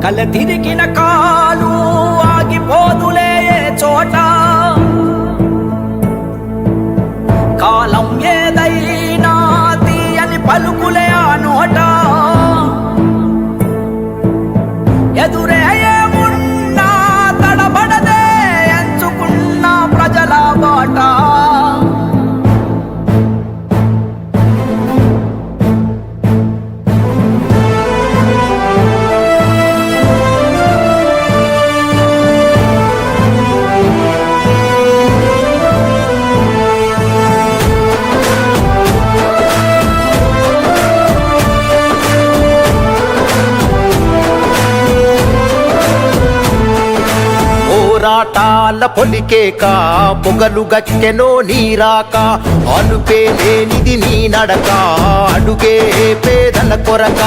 కల తిరిగిన కాలు ఆగిపోదులే చోట కాలం ఏదైనా తీయని పలుకులే ఆ నోట ఎదురే ఏమున్నా తడబడదే ఎంచుకున్న ప్రజల బాట పోరాటాల పొలికేక పొగలు గచ్చెనో నీరాక అలుపే లేనిది నీ నడక అడుగే పేదల కొరక